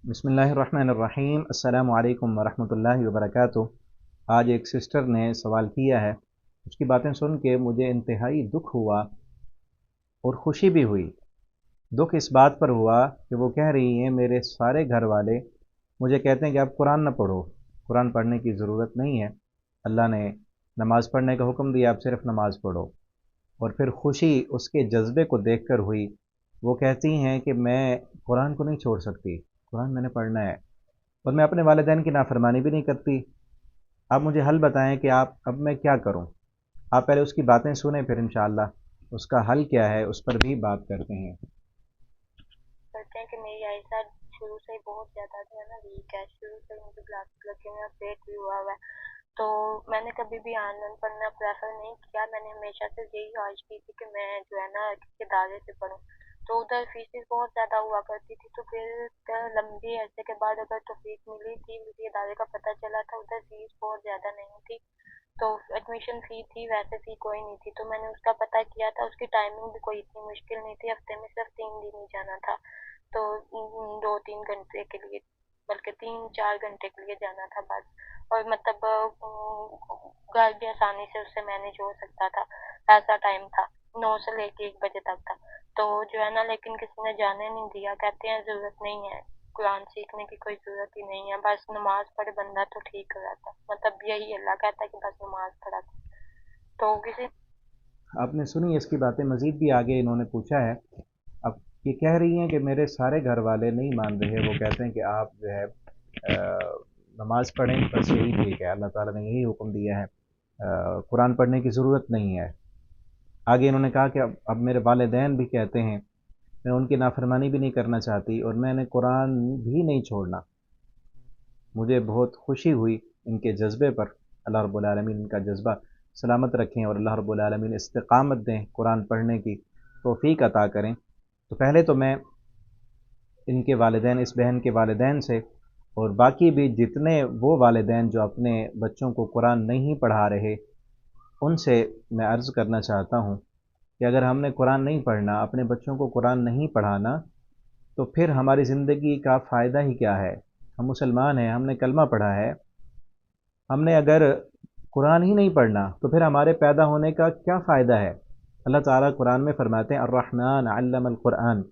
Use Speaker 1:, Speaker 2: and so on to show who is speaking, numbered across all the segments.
Speaker 1: بسم اللہ الرحمن الرحیم۔ السلام علیکم ورحمۃ اللہ وبرکاتہ۔ آج ایک سسٹر نے سوال کیا ہے، اس کی باتیں سن کے مجھے انتہائی دکھ ہوا اور خوشی بھی ہوئی۔ دکھ اس بات پر ہوا کہ وہ کہہ رہی ہیں میرے سارے گھر والے مجھے کہتے ہیں کہ آپ قرآن نہ پڑھو، قرآن پڑھنے کی ضرورت نہیں ہے، اللہ نے نماز پڑھنے کا حکم دیا، آپ صرف نماز پڑھو۔ اور پھر خوشی اس کے جذبے کو دیکھ کر ہوئی، وہ کہتی ہیں کہ میں قرآن کو نہیں چھوڑ سکتی، قرآن میں نے پڑھنا ہے، اور میں اپنے والدین کی نافرمانی بھی نہیں کرتی۔ آپ مجھے حل بتائیں کہ اب میں کیا کروں؟ آپ پہلے اس کی باتیں سنیں، پھر انشاءاللہ اس کا حل کیا ہے اس پر بھی بات کرتے ہیں۔
Speaker 2: کرتے ہیں کہ میری آئی سائڈ شروع سے ہی بہت زیادہ جو ہے نا ویک ہے، شروع سے مجھے گلاسز لگے ہوئے ہیں، پیٹ بھی ہوا ہوا ہے، تو میں نے کبھی بھی آن لائن پڑھنا پریفر نہیں کیا۔ میں نے ہمیشہ سے یہی خواہش کی تھی کہ میں جو ہے نا کسی ادارے سے پڑھوں، تو ادھر فیسز بہت زیادہ ہوا کرتی تھی، تو پھر لمبی عرصے کے بعد اگر توفیق ملی تھی، مجھے ادارے کا پتہ چلا تھا ادھر فیس بہت زیادہ نہیں تھی، تو ایڈمیشن فی تھی، ویسے فی کوئی نہیں تھی، تو میں نے اس کا پتہ کیا تھا، اس کی ٹائمنگ بھی کوئی اتنی مشکل نہیں تھی، ہفتے میں صرف 3 دن ہی جانا تھا، تو 2-3 گھنٹے کے لیے، بلکہ 3-4 گھنٹے کے لیے جانا تھا بس، اور مطلب گھر بھی آسانی سے اس سے مینیج ہو سکتا تھا، ایسا ٹائم تھا، 9 سے لے کے 1 بجے تک تھا، تو جو ہے نا لیکن کسی نے جانے نہیں دیا، کہتے ہیں ضرورت نہیں ہے، قرآن سیکھنے کی کوئی ضرورت ہی نہیں ہے، بس نماز پڑھے بندہ تو ٹھیک ہو جاتا ہے، مطلب یہی اللہ کہتا ہے کہ بس نماز پڑھا تو کسی
Speaker 1: آپ نے سنی اس کی باتیں، مزید بھی آگے انہوں نے پوچھا ہے۔ اب یہ کہہ رہی ہیں کہ میرے سارے گھر والے نہیں مان رہے، وہ کہتے ہیں کہ آپ جو ہے نماز پڑھیں، بس یہی ٹھیک ہے، اللہ تعالیٰ نے یہی حکم دیا ہے، قرآن پڑھنے کی ضرورت نہیں ہے۔ آگے انہوں نے کہا کہ اب میرے والدین بھی کہتے ہیں، میں ان کی نافرمانی بھی نہیں کرنا چاہتی، اور میں نے قرآن بھی نہیں چھوڑنا۔ مجھے بہت خوشی ہوئی ان کے جذبے پر، اللہ رب العالمین ان کا جذبہ سلامت رکھیں، اور اللہ رب العالمین استقامت دیں، قرآن پڑھنے کی توفیق عطا کریں۔ تو پہلے تو میں ان کے والدین، اس بہن کے والدین سے، اور باقی بھی جتنے وہ والدین جو اپنے بچوں کو قرآن نہیں پڑھا رہے، ان سے میں عرض کرنا چاہتا ہوں کہ اگر ہم نے قرآن نہیں پڑھنا، اپنے بچوں کو قرآن نہیں پڑھانا، تو پھر ہماری زندگی کا فائدہ ہی کیا ہے؟ ہم مسلمان ہیں، ہم نے کلمہ پڑھا ہے، ہم نے اگر قرآن ہی نہیں پڑھنا تو پھر ہمارے پیدا ہونے کا کیا فائدہ ہے؟ اللہ تعالیٰ قرآن میں فرماتے ہیں الرحمن علم القرآن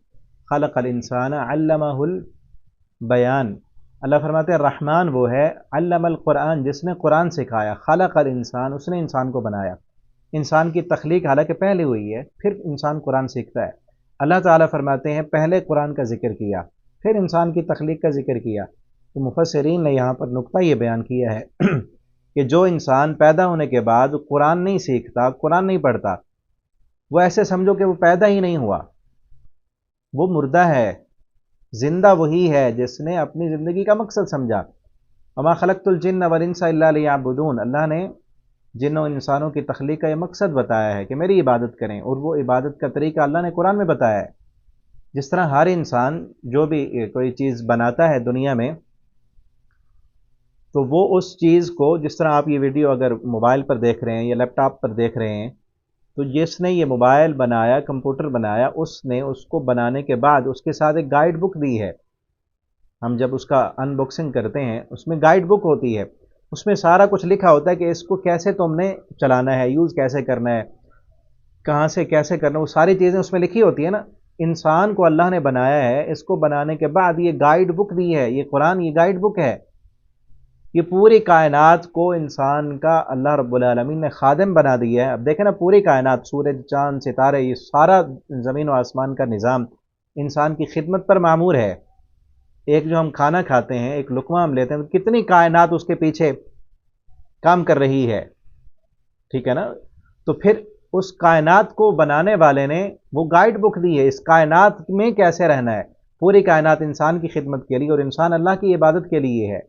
Speaker 1: خلق الانسان علمہ البیان۔ اللہ فرماتے ہیں رحمان وہ ہے، علم القرآن جس نے قرآن سکھایا، خلق الانسان اس نے انسان کو بنایا۔ انسان کی تخلیق حالانکہ پہلے ہوئی ہے، پھر انسان قرآن سیکھتا ہے۔ اللہ تعالیٰ فرماتے ہیں پہلے قرآن کا ذکر کیا، پھر انسان کی تخلیق کا ذکر کیا۔ تو مفسرین نے یہاں پر نقطہ یہ بیان کیا ہے کہ جو انسان پیدا ہونے کے بعد قرآن نہیں سیکھتا، قرآن نہیں پڑھتا، وہ ایسے سمجھو کہ وہ پیدا ہی نہیں ہوا، وہ مردہ ہے۔ زندہ وہی ہے جس نے اپنی زندگی کا مقصد سمجھا۔ وما خلقت الجن والانس الا لیعبدون، اللہ نے جنوں انسانوں کی تخلیق کا یہ مقصد بتایا ہے کہ میری عبادت کریں، اور وہ عبادت کا طریقہ اللہ نے قرآن میں بتایا ہے۔ جس طرح ہر انسان جو بھی کوئی چیز بناتا ہے دنیا میں، تو وہ اس چیز کو، جس طرح آپ یہ ویڈیو اگر موبائل پر دیکھ رہے ہیں یا لیپ ٹاپ پر دیکھ رہے ہیں، تو جس نے یہ موبائل بنایا، کمپیوٹر بنایا، اس نے اس کو بنانے کے بعد اس کے ساتھ ایک گائیڈ بک دی ہے۔ ہم جب اس کا ان باکسنگ کرتے ہیں، اس میں گائیڈ بک ہوتی ہے، اس میں سارا کچھ لکھا ہوتا ہے کہ اس کو کیسے تم نے چلانا ہے، یوز کیسے کرنا ہے، کہاں سے کیسے کرنا ہے، وہ ساری چیزیں اس میں لکھی ہوتی ہیں نا۔ انسان کو اللہ نے بنایا ہے، اس کو بنانے کے بعد یہ گائیڈ بک دی ہے، یہ قرآن یہ گائیڈ بک ہے۔ یہ پوری کائنات کو انسان کا اللہ رب العالمین نے خادم بنا دیا ہے۔ اب دیکھیں نا، پوری کائنات، سورج، چاند، ستارے، یہ سارا زمین و آسمان کا نظام انسان کی خدمت پر معمور ہے۔ ایک جو ہم کھانا کھاتے ہیں، ایک لقمہ ہم لیتے ہیں، تو کتنی کائنات اس کے پیچھے کام کر رہی ہے، ٹھیک ہے نا؟ تو پھر اس کائنات کو بنانے والے نے وہ گائیڈ بک دی ہے، اس کائنات میں کیسے رہنا ہے۔ پوری کائنات انسان کی خدمت کے لیے، اور انسان اللہ کی عبادت کے لیے ہے۔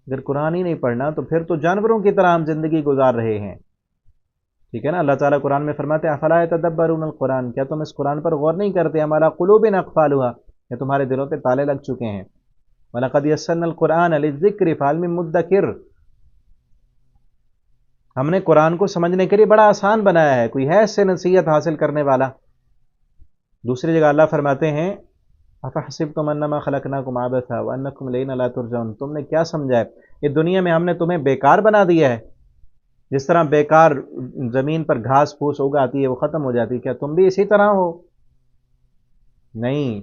Speaker 1: اگر قرآن ہی نہیں پڑھنا تو پھر تو جانوروں کی طرح ہم زندگی گزار رہے ہیں، ٹھیک ہے نا؟ اللہ تعالیٰ قرآن میں فرماتے ہیں افلا یتدبرون القرآن، کیا تم اس قرآن پر غور نہیں کرتے؟ ام علی قلوب اقفالها، یا تمہارے دلوں پہ تالے لگ چکے ہیں۔ وَلَقَدْ يَسَّرْنَا الْقُرْآنَ لِلذِّكْرِ فَهَلْ مِن مُدَّكِرٍ، ہم نے قرآن کو سمجھنے کے لیے بڑا آسان بنایا ہے، کوئی ہے اس سے نصیحت حاصل کرنے والا؟ دوسری جگہ اللہ فرماتے ہیں अफ़हसिब्तुम अन्नमा खलक़नाकुम आबसा व अन्नकुम इलैना ला तुरजऊन, तुमने क्या समझा है ये दुनिया में हमने तुम्हें बेकार बना दिया है? जिस तरह बेकार ज़मीन पर घास फूस उगाती है वो ख़त्म हो जाती है, क्या तुम भी इसी तरह हो? नहीं,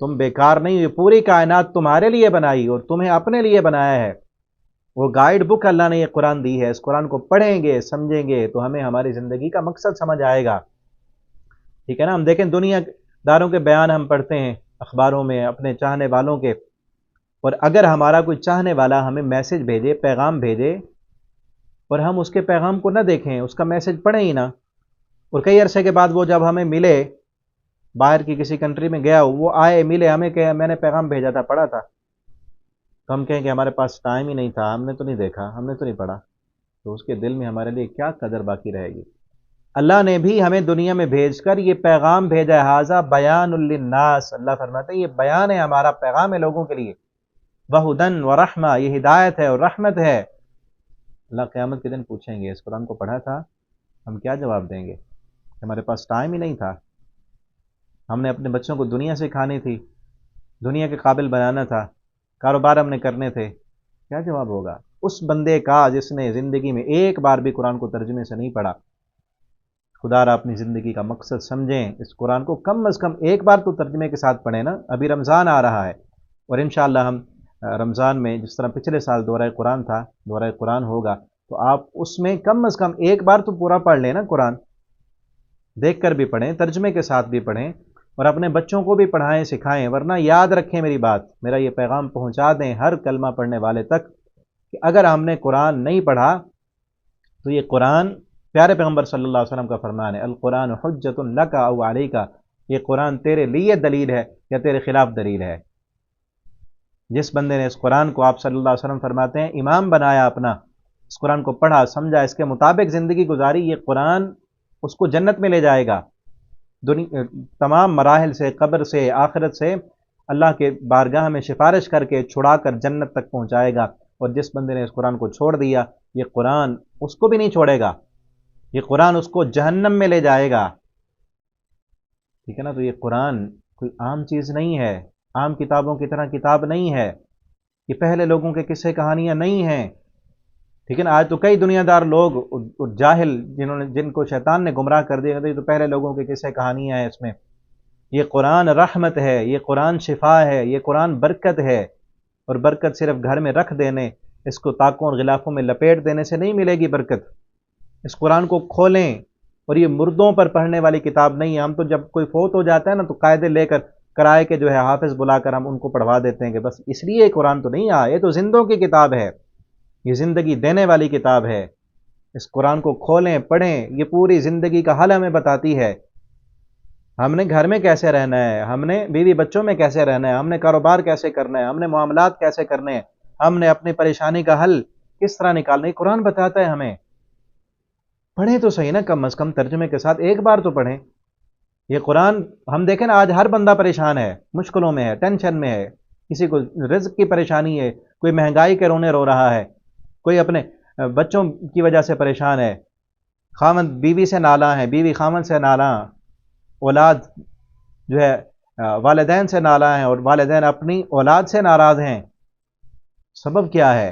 Speaker 1: तुम बेकार नहीं, ये पूरी कायनात तुम्हारे लिए बनाई और तुम्हें अपने लिए बनाया है। वो गाइड बुक अल्लाह ने ये कुरान दी है, इस कुरान को पढ़ेंगे समझेंगे तो हमें हमारी ज़िंदगी का मकसद समझ आएगा। ठीक है ना? हम देखें दुनियादारों के बयान हम पढ़ते हैं अखबारों में अपने चाहने वालों के, और अगर हमारा कोई चाहने वाला हमें मैसेज भेजे, पैगाम भेजे, और हम उसके पैगाम को ना देखें, उसका मैसेज पढ़ें ही ना, और कई अरसे के बाद वो जब हमें मिले, बाहर की किसी कंट्री में गया हो, वो आए मिले हमें, कहे मैंने पैगाम भेजा था, पढ़ा था, तो हम कहें कि हमारे पास टाइम ही नहीं था, हमने तो नहीं देखा, हमने तो नहीं पढ़ा, तो उसके दिल में हमारे लिए क्या कदर बाकी रहेगी? अल्लाह ने भी हमें दुनिया में भेजकर ये पैगाम भेजा है, हाजा बयानुल लिन्नास, अल्लाह फरमाते हैं ये बयान है, हमारा पैगाम है लोगों के लिए, वहुदन व रहमा, ये हिदायत है और रहमत है। अल्लाह क़यामत के दिन पूछेंगे इस कुरान को पढ़ा था? हम क्या जवाब देंगे? हमारे पास टाइम ही नहीं था, हमने अपने बच्चों को दुनिया सिखानी थी, दुनिया के काबिल बनाना था, कारोबार हमने करने थे। क्या जवाब होगा उस बंदे का जिसने ज़िंदगी में एक बार भी कुरान को तर्जुमे से नहीं पढ़ा? खुदारा अपनी ज़िंदगी का मकसद समझें, इस कुरान को कम अज़ कम एक बार तो तर्जुमे के साथ पढ़ें ना। अभी रमज़ान आ रहा है और इंशाअल्लाह हम रमज़ान में जिस तरह पिछले साल दौरा कुरान था, दौरा कुरान होगा, तो आप उसमें कम अज़ कम एक बार तो पूरा पढ़ लें ना कुरान, देख कर भी पढ़ें, तर्जुमे के साथ भी पढ़ें और अपने बच्चों को भी पढ़ाएं सिखाएं। वरना याद रखें मेरी बात, मेरा ये पैगाम पहुंचा दें हर कलमा पढ़ने वाले तक कि अगर हमने कुरान नहीं पढ़ा तो ये कुरान, प्यारे पैगम्बर सल्लल्लाहु अलैहि वसल्लम का फरमान है, अल कुरान हुज्जतुन लका औ अलैका, ये कुरान तेरे लिए दलील है या तेरे खिलाफ दलील है। जिस बंदे ने इस कुरान को, आप सल्लल्लाहु अलैहि वसल्लम फरमाते हैं, इमाम बनाया अपना, इस कुरान को पढ़ा समझा, इसके मुताबिक ज़िंदगी गुजारी, ये कुरान उसको जन्नत में ले जाएगा। तमाम मराहिल से, कब्र से, आखिरत से अल्लाह के बारगाह में सिफारिश करके छुड़ा कर जन्नत तक पहुँचाएगा। और जिस बंदे ने इस कुरान को छोड़ दिया, ये कुरान उसको भी नहीं छोड़ेगा, ये कुरान उसको जहन्नम में ले जाएगा। ठीक है ना? तो ये कुरान कोई आम चीज़ नहीं है, आम किताबों की तरह किताब नहीं है, ये पहले लोगों के किस्से कहानियाँ नहीं हैं। ठीक है ना? आज तो कई दुनियादार लोग और जाहिल जिनको शैतान ने गुमराह कर दिया, तो पहले लोगों के किस्से कहानियाँ हैं इसमें। ये कुरान रहमत है, ये कुरान शिफा है, ये कुरान बरकत है, और बरकत सिर्फ घर में रख देने, इसको ताकों और गिलाफों में लपेट देने से नहीं मिलेगी बरकत। इस कुरान को खोलें, और ये मुर्दों पर पढ़ने वाली किताब नहीं है। हम तो जब कोई फोत हो जाता है ना, तो कायदे लेकर कराए के जो है हाफिज बुलाकर हम उनको पढ़वा देते हैं कि बस इसलिए कुरान तो नहीं आया, ये तो जिंदों की किताब है, ये ज़िंदगी देने वाली किताब है। इस कुरान को खोलें, पढ़ें, ये पूरी ज़िंदगी का हल हमें बताती है। हमने घर में कैसे रहना है, हमने बीवी बच्चों में कैसे रहना है, हमने कारोबार कैसे करना है, हमने मामलात कैसे करने हैं, हमने अपनी परेशानी का हल किस तरह निकालना है, कुरान बताता है हमें। पढ़ें तो सही ना, कम अज़ कम तर्जुमे के साथ एक बार तो पढ़ें ये कुरान। हम देखें ना, आज हर बंदा परेशान है, मुश्किलों में है, टेंशन में है, किसी को रिज़्क़ की परेशानी है, कोई महंगाई के रोने रो रहा है, कोई अपने बच्चों की वजह से परेशान है, खामद बीवी से नाला है, बीवी खामद से नाला, औलाद जो है वालिदैन से नाला है, और वालिदैन अपनी औलाद से नाराज़ हैं। सबब क्या है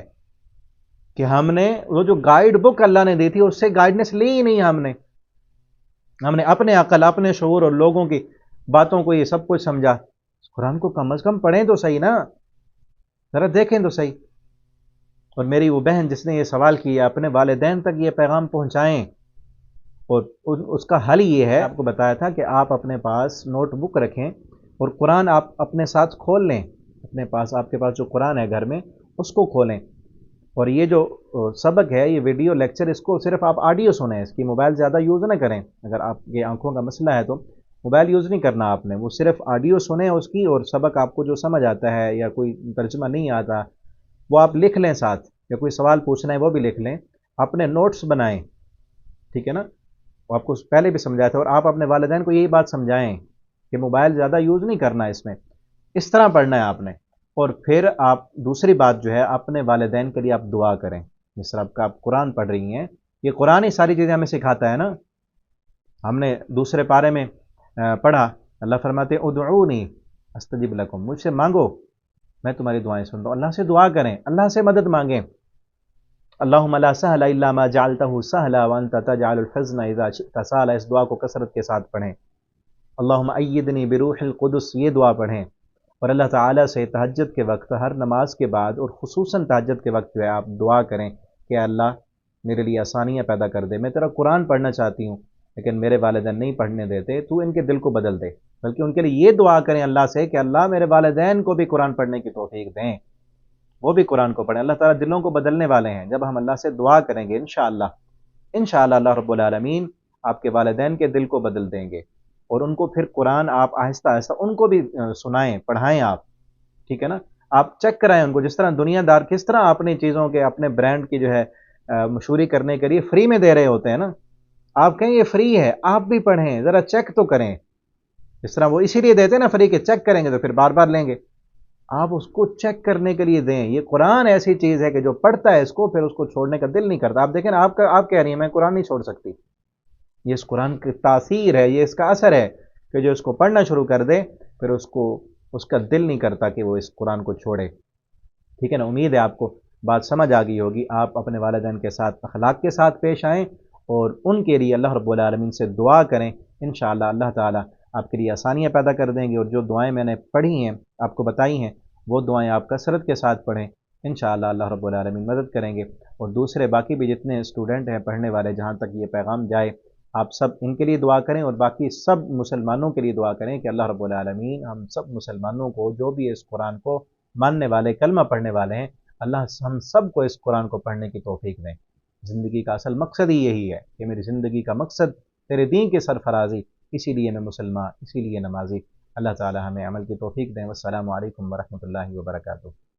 Speaker 1: कि हमने वो जो गाइड बुक अल्लाह ने दी थी उससे गाइडनेस ली ही नहीं। हमने अपने अकल, अपने शऊर और लोगों की बातों को ये सब कुछ समझा। कुरान को कम अज़ कम पढ़ें तो सही ना, ज़रा देखें तो सही। और मेरी वो बहन जिसने ये सवाल किया, अपने वालिदैन तक ये पैगाम पहुँचाएँ, और उसका हल ये है, आपको बताया था कि आप अपने पास नोटबुक रखें और कुरान आप अपने साथ खोल लें, अपने पास, आपके पास जो कुरान है घर में उसको खोलें, और ये जो सबक है, ये वीडियो लेक्चर, इसको सिर्फ आप ऑडियो सुनें, इसकी मोबाइल ज़्यादा यूज़ ना करें। अगर आपकी आंखों का मसला है तो मोबाइल यूज़ नहीं करना आपने, वो सिर्फ ऑडियो सुने उसकी, और सबक आपको जो समझ आता है या कोई तर्जुमा नहीं आता वो आप लिख लें साथ, या कोई सवाल पूछना है वो भी लिख लें, अपने नोट्स बनाएं। ठीक है ना? वो आपको पहले भी समझाया था, और आप अपने वालिदैन को यही बात समझाएं कि मोबाइल ज़्यादा यूज़ नहीं करना है इसमें, इस तरह पढ़ना है आपने। और फिर आप दूसरी बात जो है, अपने वालिदैन के लिए आप दुआ करें। जिस तरह आप कुरान पढ़ रही हैं, ये कुरान ही सारी चीज़ें हमें सिखाता है ना। हमने दूसरे पारे में पढ़ा, अल्लाह फरमाते हैं उदऊनी, अस्तजिब लकुम, मुझसे मांगो मैं तुम्हारी दुआएं सुनता हूँ। अल्लाह से दुआ करें, अल्लाह से मदद मांगें। अल्लाहुम्मा ला सहला इल्ला मा जअलतहु सहला व अंत तजअलुल हज़्न इज़ा शि'ता सहला, इस दुआ को कसरत के साथ पढ़ें। अल्लाहुम्मा अय्यिदनी बिरूहिल कुदस, ये दुआ पढ़ें। और अल्लाह ताला से तहज्जुद के वक्त, हर नमाज के बाद और ख़ुसूसन तहज्जुद के वक्त जो है आप दुआ करें कि अल्लाह मेरे लिए आसानियाँ पैदा कर दे, मैं तेरा कुरान पढ़ना चाहती हूँ लेकिन मेरे वालिदैन नहीं पढ़ने देते, तू इनके दिल को बदल दे। बल्कि उनके लिए ये दुआ करें अल्लाह से कि अल्लाह मेरे वालिदैन को भी कुरान पढ़ने की तौफीक दें, वो भी कुरान को पढ़ें। अल्लाह ताला दिलों को बदलने वाले हैं। जब हम अल्लाह से दुआ करेंगे इंशाअल्लाह अल्लाह रब्बुल आलमीन आपके वालिदैन के दिल को बदल देंगे और उनको फिर कुरान आप आहिस्ता आहिस्ता उनको भी सुनाएं, पढ़ाएं आप, ठीक है ना। आप चेक कराएं उनको, जिस तरह दुनियादार किस तरह अपनी चीज़ों के, अपने ब्रांड की जो है मशहूरी करने के लिए फ्री में दे रहे होते हैं ना, आप कहें ये फ्री है, आप भी पढ़ें, ज़रा चेक तो करें। जिस तरह वो इसीलिए देते हैं ना फ्री के, चेक करेंगे तो फिर बार बार लेंगे। आप उसको चेक करने के लिए दें। ये कुरान ऐसी चीज़ है कि जो पढ़ता है इसको फिर उसको छोड़ने का दिल नहीं करता। आप देखें ना, आप कह रही हैं मैं कुरान नहीं छोड़ सकती, ये इस कुरान की तासीर है, ये इसका असर है कि जो इसको पढ़ना शुरू कर दे फिर उसको, उसका दिल नहीं करता कि वो इस कुरान को छोड़े, ठीक है ना। उम्मीद है आपको बात समझ आ गई होगी। आप अपने वालिदैन के साथ अखलाक के साथ पेश आएँ और उनके लिए अल्लाह रब्बुल आलमीन से दुआ करें। इंशाअल्लाह अल्लाह ताला आपके लिए आसानियाँ पैदा कर देंगे। और जो दुआएं मैंने पढ़ी हैं, आपको बताई हैं, वो दुआएं आप कसरत के साथ पढ़ें, इंशाअल्लाह अल्लाह रब्बुल आलमीन मदद करेंगे। और दूसरे बाकी भी जितने स्टूडेंट हैं पढ़ने वाले, जहाँ तक ये पैगाम जाए, आप सब इनके लिए दुआ करें और बाकी सब मुसलमानों के लिए दुआ करें कि अल्लाह रब्बुल आलमीन हम सब मुसलमानों को, जो भी इस कुरान को मानने वाले, कलमा पढ़ने वाले हैं, अल्लाह हम सब को इस कुरान को पढ़ने की तौफीक दें। ज़िंदगी का असल मकसद ही यही है कि मेरी ज़िंदगी का मकसद तेरे दीन की सरफराजी, इसीलिए मैं मुसलमान, इसीलिए नमाजी। अल्लाह ताला हमें अमल की तौफीक दें। वस्सलामु अलैकुम वरहमतुल्लाहि वबरकातुहू।